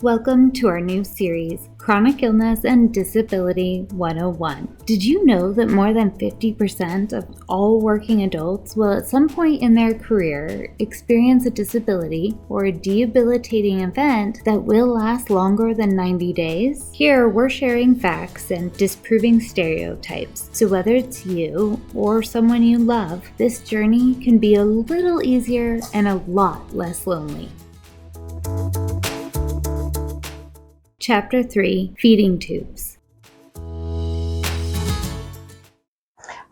Welcome to our new series, Chronic Illness and Disability 101. Did you know that more than 50% of all working adults will at some point in their career experience a disability or a debilitating event that will last longer than 90 days? Here, we're sharing facts and disproving stereotypes. So whether it's you or someone you love, this journey can be a little easier and a lot less lonely. Chapter 3, Feeding Tubes.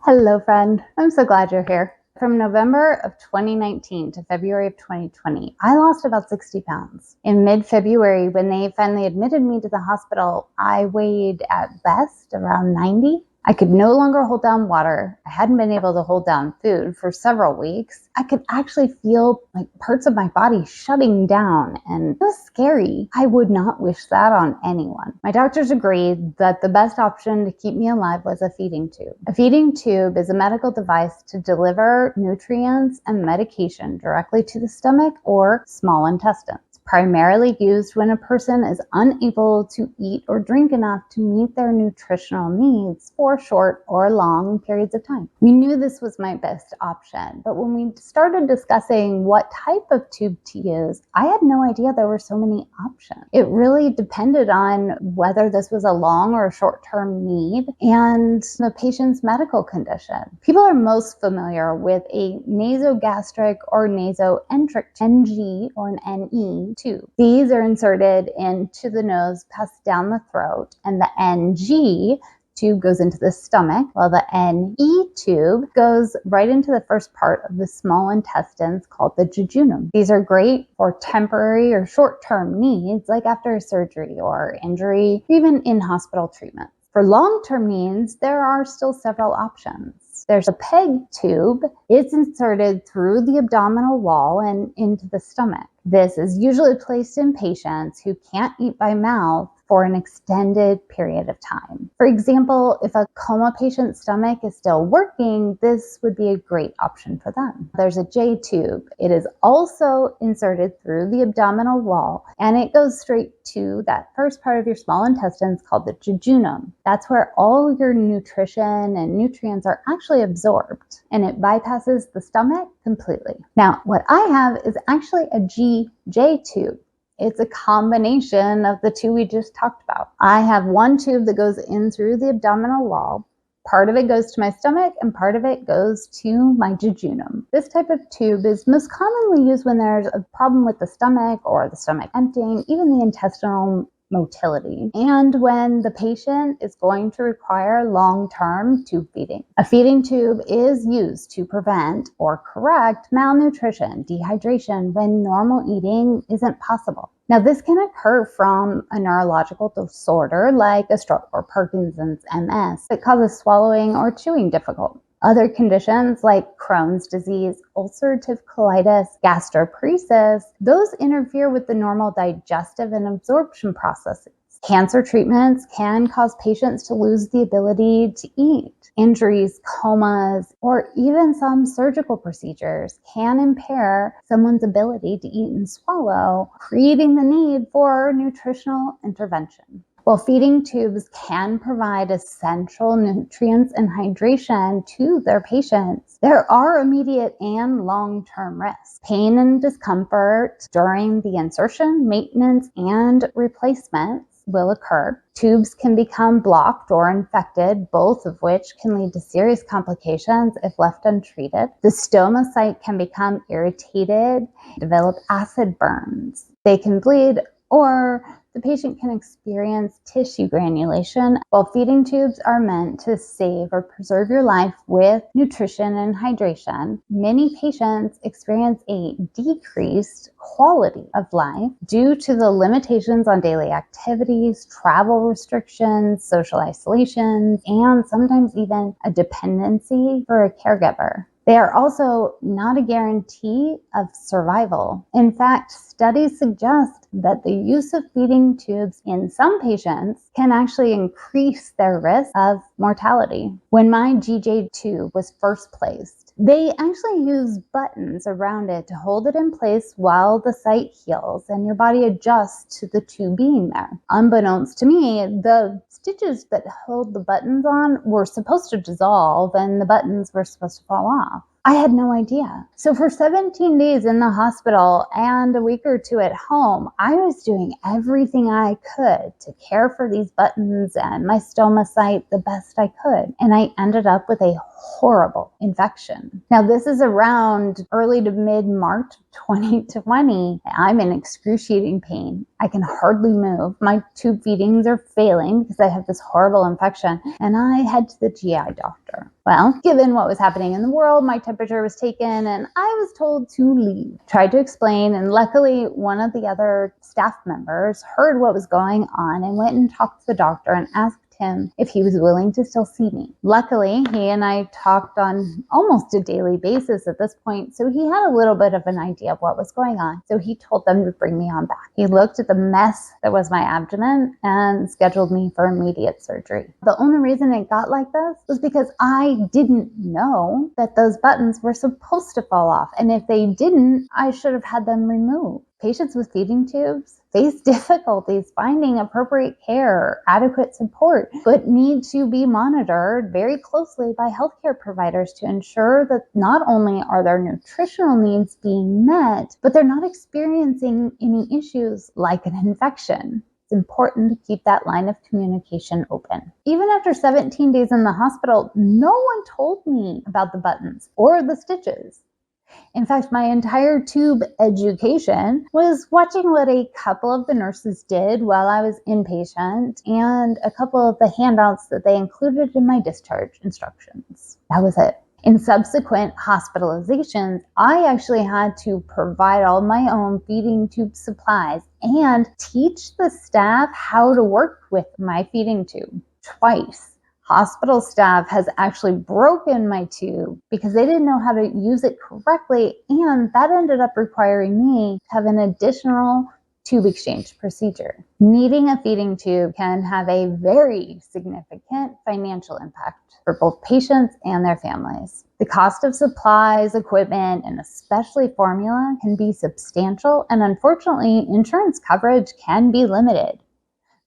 Hello, friend. I'm so glad you're here. From November of 2019 to February of 2020, I lost about 60 pounds. In mid-February, when they finally admitted me to the hospital, I weighed at best around 90. I could no longer hold down water. I hadn't been able to hold down food for several weeks. I could actually feel like parts of my body shutting down, and it was scary. I would not wish that on anyone. My doctors agreed that the best option to keep me alive was a feeding tube. A feeding tube is a medical device to deliver nutrients and medication directly to the stomach or small intestine. Primarily used when a person is unable to eat or drink enough to meet their nutritional needs for short or long periods of time. We knew this was my best option, but when we started discussing what type of tube to use, I had no idea there were so many options. It really depended on whether this was a long or short-term need and the patient's medical condition. People are most familiar with a nasogastric or nasoenteric NG or an NE tube. These are inserted into the nose, passed down the throat, and the NG tube goes into the stomach, while the NE tube goes right into the first part of the small intestines called the jejunum. These are great for temporary or short-term needs, like after a surgery or injury, even in hospital treatment. For long-term needs, there are still several options. There's a PEG tube. It's inserted through the abdominal wall and into the stomach. This is usually placed in patients who can't eat by mouth for an extended period of time. For example, if a coma patient's stomach is still working, this would be a great option for them. There's a J tube. It is also inserted through the abdominal wall, and it goes straight to that first part of your small intestines called the jejunum. That's where all your nutrition and nutrients are actually absorbed, and it bypasses the stomach completely. Now, what I have is actually a GJ tube. It's a combination of the two we just talked about. I have one tube that goes in through the abdominal wall. Part of it goes to my stomach and part of it goes to my jejunum. This type of tube is most commonly used when there's a problem with the stomach or the stomach emptying, even the intestinal motility, and when the patient is going to require long-term tube feeding. A feeding tube is used to prevent or correct malnutrition, dehydration, when normal eating isn't possible. Now, this can occur from a neurological disorder like a stroke or Parkinson's MS that causes swallowing or chewing difficulty. Other conditions like Crohn's disease, ulcerative colitis, gastroparesis, those interfere with the normal digestive and absorption processes. Cancer treatments can cause patients to lose the ability to eat. Injuries, comas, or even some surgical procedures can impair someone's ability to eat and swallow, creating the need for nutritional intervention. While feeding tubes can provide essential nutrients and hydration to their patients, there are immediate and long-term risks. Pain and discomfort during the insertion, maintenance, and replacement will occur. Tubes can become blocked or infected, both of which can lead to serious complications if left untreated. The stoma site can become irritated, develop acid burns. They can bleed, or the patient can experience tissue granulation. While feeding tubes are meant to save or preserve your life with nutrition and hydration, many patients experience a decreased quality of life due to the limitations on daily activities, travel restrictions, social isolations, and sometimes even a dependency for a caregiver. They are also not a guarantee of survival. In fact, studies suggest that the use of feeding tubes in some patients can actually increase their risk of mortality. When my GJ tube was first placed, they actually use buttons around it to hold it in place while the site heals and your body adjusts to the tube being there. Unbeknownst to me, the stitches that hold the buttons on were supposed to dissolve and the buttons were supposed to fall off. I had no idea. So for 17 days in the hospital and a week or two at home, I was doing everything I could to care for these buttons and my stoma site the best I could. And I ended up with a horrible infection. Now, this is around early to mid-March 2020. I'm in excruciating pain. I can hardly move. My tube feedings are failing because I have this horrible infection. And I head to the GI doctor. Well, given what was happening in the world, my temperature was taken and I was told to leave. Tried to explain, and luckily one of the other staff members heard what was going on and went and talked to the doctor and asked him if he was willing to still see me. Luckily, he and I talked on almost a daily basis at this point, so he had a little bit of an idea of what was going on. So he told them to bring me on back. He looked at the mess that was my abdomen and scheduled me for immediate surgery. The only reason it got like this was because I didn't know that those buttons were supposed to fall off, and if they didn't, I should have had them removed. Patients with feeding tubes face difficulties finding appropriate care, adequate support, but need to be monitored very closely by healthcare providers to ensure that not only are their nutritional needs being met, but they're not experiencing any issues like an infection. It's important to keep that line of communication open. Even after 17 days in the hospital, no one told me about the buttons or the stitches. In fact, my entire tube education was watching what a couple of the nurses did while I was inpatient and a couple of the handouts that they included in my discharge instructions. That was it. In subsequent hospitalizations, I actually had to provide all my own feeding tube supplies and teach the staff how to work with my feeding tube twice. Hospital staff has actually broken my tube because they didn't know how to use it correctly, and that ended up requiring me to have an additional tube exchange procedure. Needing a feeding tube can have a very significant financial impact for both patients and their families. The cost of supplies, equipment, and especially formula can be substantial, and unfortunately, insurance coverage can be limited,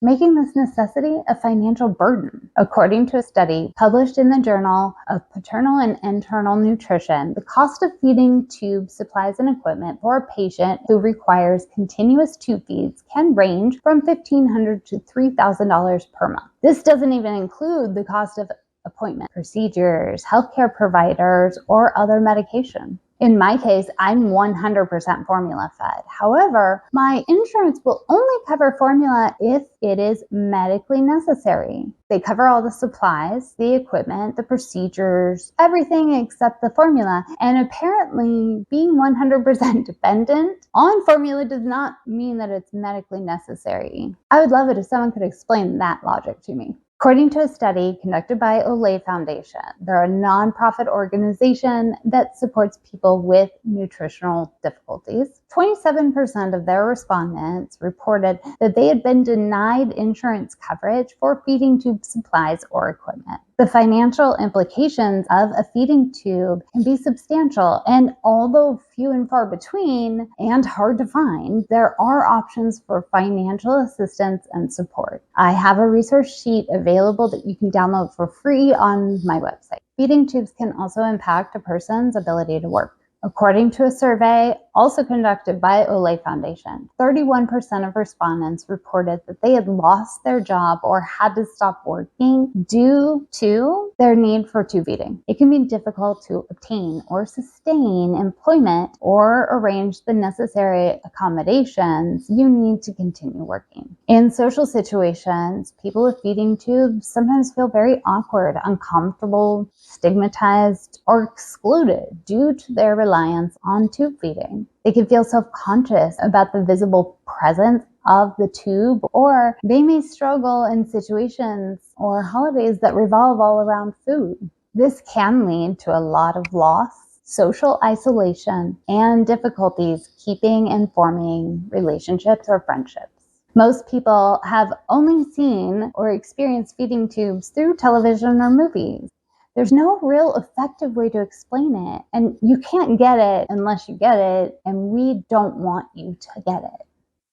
making this necessity a financial burden. According to a study published in the Journal of Paternal and Enteral Nutrition, the cost of feeding tube supplies and equipment for a patient who requires continuous tube feeds can range from $1,500 to $3,000 per month. This doesn't even include the cost of appointment procedures, healthcare providers, or other medication. In my case, I'm 100% formula fed. However, my insurance will only cover formula if it is medically necessary. They cover all the supplies, the equipment, the procedures, everything except the formula. And apparently, being 100% dependent on formula does not mean that it's medically necessary. I would love it if someone could explain that logic to me. According to a study conducted by Olay Foundation, they're a nonprofit organization that supports people with nutritional difficulties. 27% of their respondents reported that they had been denied insurance coverage for feeding tube supplies or equipment. The financial implications of a feeding tube can be substantial, and although few and far between and hard to find, there are options for financial assistance and support. I have a resource sheet available that you can download for free on my website. Feeding tubes can also impact a person's ability to work. According to a survey also conducted by Olay Foundation, 31% of respondents reported that they had lost their job or had to stop working due to their need for tube feeding. It can be difficult to obtain or sustain employment or arrange the necessary accommodations you need to continue working. In social situations, people with feeding tubes sometimes feel very awkward, uncomfortable, stigmatized, or excluded due to their reliance on tube feeding. They can feel self-conscious about the visible presence of the tube, or they may struggle in situations or holidays that revolve all around food. This can lead to a lot of loss, social isolation, and difficulties keeping and forming relationships or friendships. Most people have only seen or experienced feeding tubes through television or movies. There's no real effective way to explain it, and you can't get it unless you get it, and we don't want you to get it.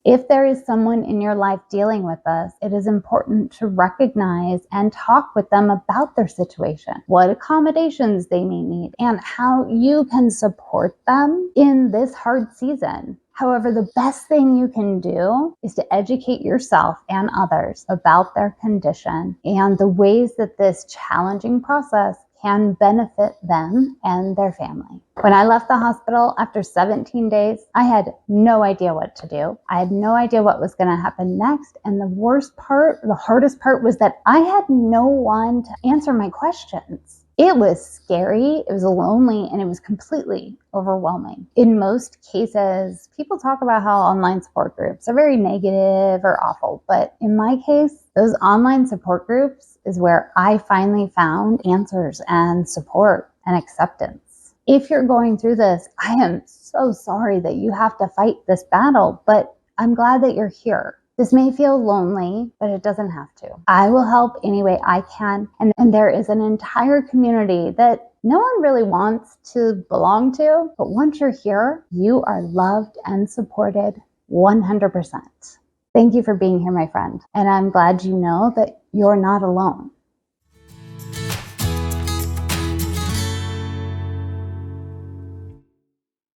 If there is someone in your life dealing with this, it is important to recognize and talk with them about their situation, what accommodations they may need, and how you can support them in this hard season. However, the best thing you can do is to educate yourself and others about their condition and the ways that this challenging process can benefit them and their family. When I left the hospital after 17 days, I had no idea what to do. I had no idea what was going to happen next. And the worst part, the hardest part was that I had no one to answer my questions. It was scary, it was lonely, and it was completely overwhelming. In most cases, people talk about how online support groups are very negative or awful, but in my case, those online support groups is where I finally found answers and support and acceptance. If you're going through this, I am so sorry that you have to fight this battle, but I'm glad that you're here. This may feel lonely, but it doesn't have to. I will help any way I can. And there is an entire community that no one really wants to belong to. But once you're here, you are loved and supported 100%. Thank you for being here, my friend. And I'm glad you know that you're not alone.